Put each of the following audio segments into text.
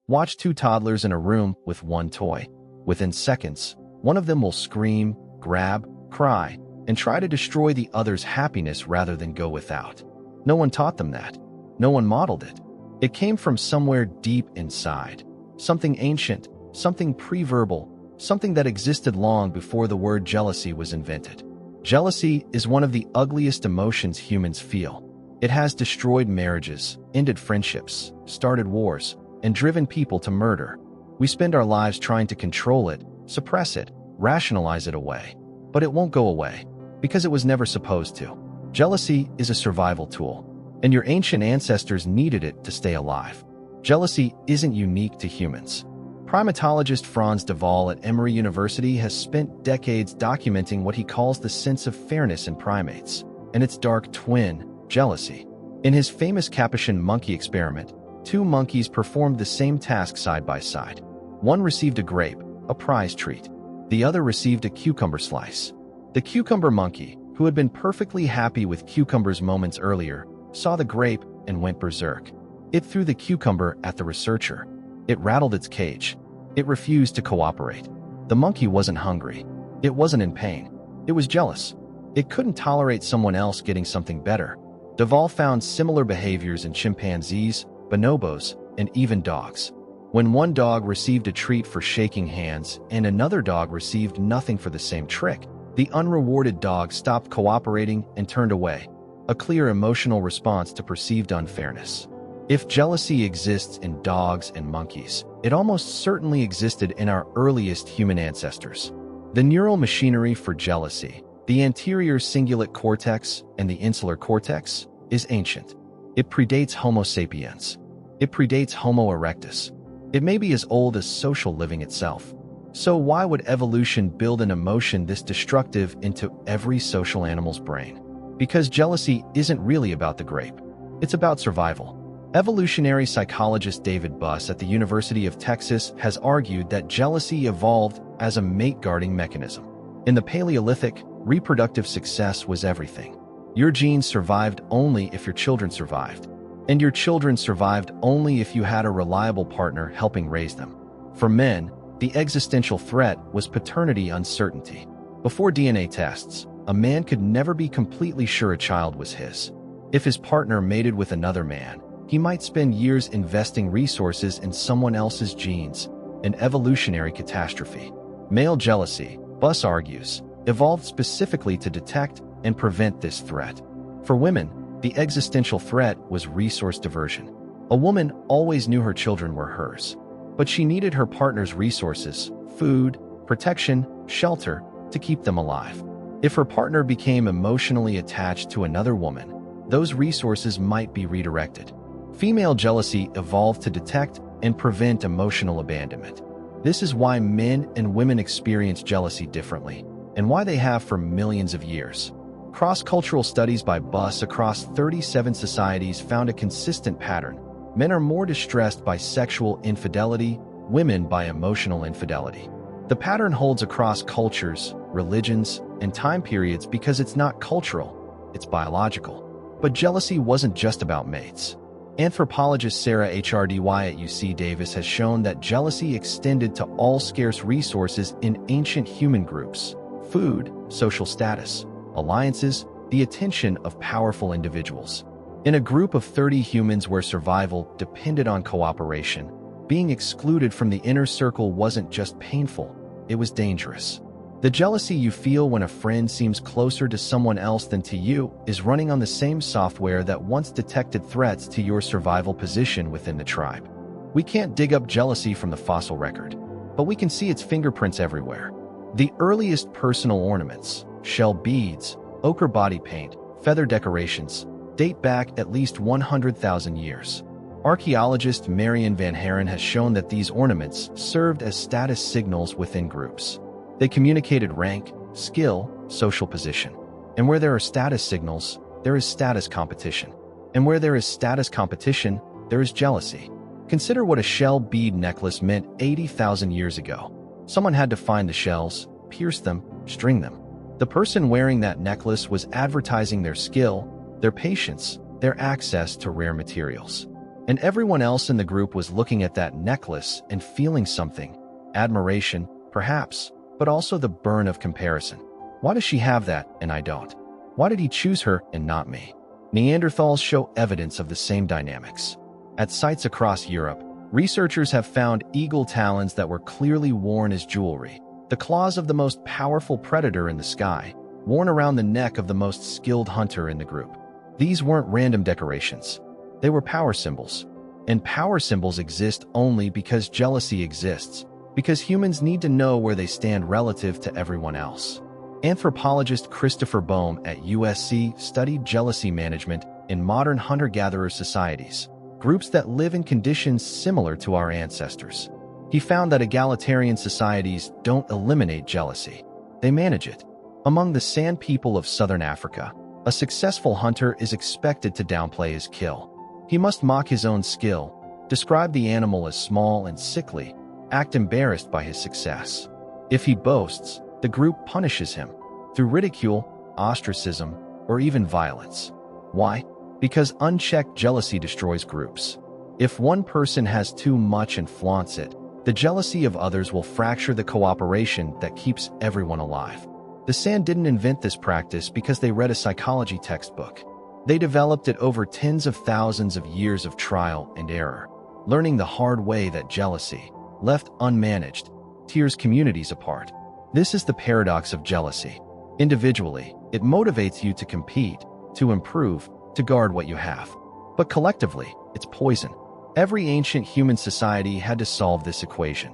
Watch two toddlers in a room with one toy. Within seconds, one of them will scream, grab, cry, and try to destroy the other's happiness rather than go without. No one taught them that. No one modeled it. It came from somewhere deep inside. Something ancient, something pre-verbal, something that existed long before the word jealousy was invented. Jealousy is one of the ugliest emotions humans feel. It has destroyed marriages, ended friendships, started wars, and driven people to murder. We spend our lives trying to control it, suppress it, rationalize it away. But it won't go away, because it was never supposed to. Jealousy is a survival tool, and your ancient ancestors needed it to stay alive. Jealousy isn't unique to humans. Primatologist Franz de Waal at Emory University has spent decades documenting what he calls the sense of fairness in primates, and its dark twin, jealousy. In his famous capuchin monkey experiment, two monkeys performed the same task side by side. One received a grape, a prize treat. The other received a cucumber slice. The cucumber monkey, who had been perfectly happy with cucumbers moments earlier, saw the grape and went berserk. It threw the cucumber at the researcher. It rattled its cage. It refused to cooperate. The monkey wasn't hungry. It wasn't in pain. It was jealous. It couldn't tolerate someone else getting something better. De Waal found similar behaviors in chimpanzees, bonobos, and even dogs. When one dog received a treat for shaking hands and another dog received nothing for the same trick, the unrewarded dog stopped cooperating and turned away, a clear emotional response to perceived unfairness. If jealousy exists in dogs and monkeys, it almost certainly existed in our earliest human ancestors. The neural machinery for jealousy, the anterior cingulate cortex and the insular cortex, is ancient. It predates Homo sapiens. It predates Homo erectus. It may be as old as social living itself. So why would evolution build an emotion this destructive into every social animal's brain? Because jealousy isn't really about the grape. It's about survival. Evolutionary psychologist David Buss at the University of Texas has argued that jealousy evolved as a mate-guarding mechanism. In the Paleolithic, reproductive success was everything. Your genes survived only if your children survived, and your children survived only if you had a reliable partner helping raise them. For men, the existential threat was paternity uncertainty. Before DNA tests, a man could never be completely sure a child was his. If his partner mated with another man, he might spend years investing resources in someone else's genes, an evolutionary catastrophe. Male jealousy, Buss argues, evolved specifically to detect and prevent this threat. For women, the existential threat was resource diversion. A woman always knew her children were hers, but she needed her partner's resources, food, protection, shelter, to keep them alive. If her partner became emotionally attached to another woman, those resources might be redirected. Female jealousy evolved to detect and prevent emotional abandonment. This is why men and women experience jealousy differently, and why they have for millions of years. Cross-cultural studies by Buss across 37 societies found a consistent pattern. Men are more distressed by sexual infidelity, women by emotional infidelity. The pattern holds across cultures, religions, and time periods because it's not cultural, it's biological. But jealousy wasn't just about mates. Anthropologist Sarah Hrdy at UC Davis has shown that jealousy extended to all scarce resources in ancient human groups: food, social status, alliances, the attention of powerful individuals. In a group of 30 humans where survival depended on cooperation, being excluded from the inner circle wasn't just painful, it was dangerous. The jealousy you feel when a friend seems closer to someone else than to you is running on the same software that once detected threats to your survival position within the tribe. We can't dig up jealousy from the fossil record, but we can see its fingerprints everywhere. The earliest personal ornaments, shell beads, ochre body paint, feather decorations, date back at least 100,000 years. Archaeologist Marion Van Haren has shown that these ornaments served as status signals within groups. They communicated rank, skill, social position. And where there are status signals, there is status competition. And where there is status competition, there is jealousy. Consider what a shell bead necklace meant 80,000 years ago. Someone had to find the shells, pierce them, string them. The person wearing that necklace was advertising their skill, their patience, their access to rare materials. And everyone else in the group was looking at that necklace and feeling something. Admiration, perhaps, but also the burn of comparison. Why does she have that and I don't? Why did he choose her and not me? Neanderthals show evidence of the same dynamics. At sites across Europe, researchers have found eagle talons that were clearly worn as jewelry, the claws of the most powerful predator in the sky, worn around the neck of the most skilled hunter in the group. These weren't random decorations. They were power symbols. And power symbols exist only because jealousy exists, because humans need to know where they stand relative to everyone else. Anthropologist Christopher Boehm at USC studied jealousy management in modern hunter-gatherer societies, groups that live in conditions similar to our ancestors. He found that egalitarian societies don't eliminate jealousy. They manage it. Among the San people of southern Africa, a successful hunter is expected to downplay his kill. He must mock his own skill, describe the animal as small and sickly, act embarrassed by his success. If he boasts, the group punishes him through ridicule, ostracism, or even violence. Why? Because unchecked jealousy destroys groups. If one person has too much and flaunts it, the jealousy of others will fracture the cooperation that keeps everyone alive. The San didn't invent this practice because they read a psychology textbook. They developed it over tens of thousands of years of trial and error, learning the hard way that jealousy, left unmanaged, tears communities apart. This is the paradox of jealousy. Individually, it motivates you to compete, to improve, to guard what you have. But collectively, it's poison. Every ancient human society had to solve this equation.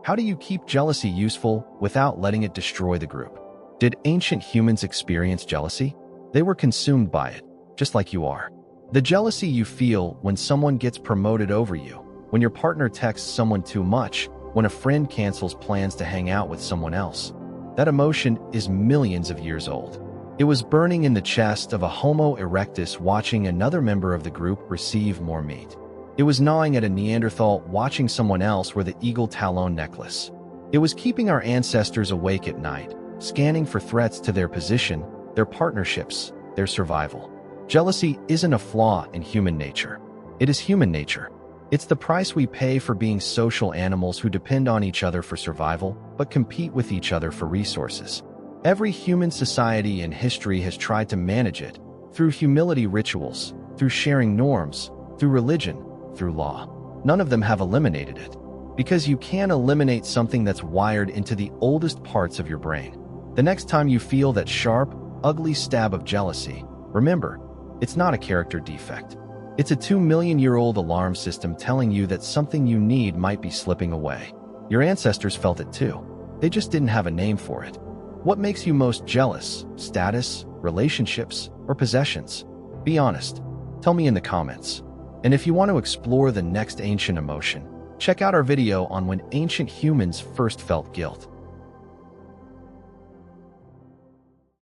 How do you keep jealousy useful without letting it destroy the group? Did ancient humans experience jealousy? They were consumed by it, just like you are. The jealousy you feel when someone gets promoted over you, when your partner texts someone too much, when a friend cancels plans to hang out with someone else. That emotion is millions of years old. It was burning in the chest of a Homo erectus watching another member of the group receive more meat. It was gnawing at a Neanderthal watching someone else wear the eagle talon necklace. It was keeping our ancestors awake at night, scanning for threats to their position, their partnerships, their survival. Jealousy isn't a flaw in human nature. It is human nature. It's the price we pay for being social animals who depend on each other for survival, but compete with each other for resources. Every human society in history has tried to manage it, through humility rituals, through sharing norms, through religion, through law. None of them have eliminated it. Because you can't eliminate something that's wired into the oldest parts of your brain. The next time you feel that sharp, ugly stab of jealousy, remember, it's not a character defect. It's a 2-million-year-old alarm system telling you that something you need might be slipping away. Your ancestors felt it too. They just didn't have a name for it. What makes you most jealous? Status, relationships, or possessions? Be honest. Tell me in the comments. And if you want to explore the next ancient emotion, check out our video on when ancient humans first felt guilt.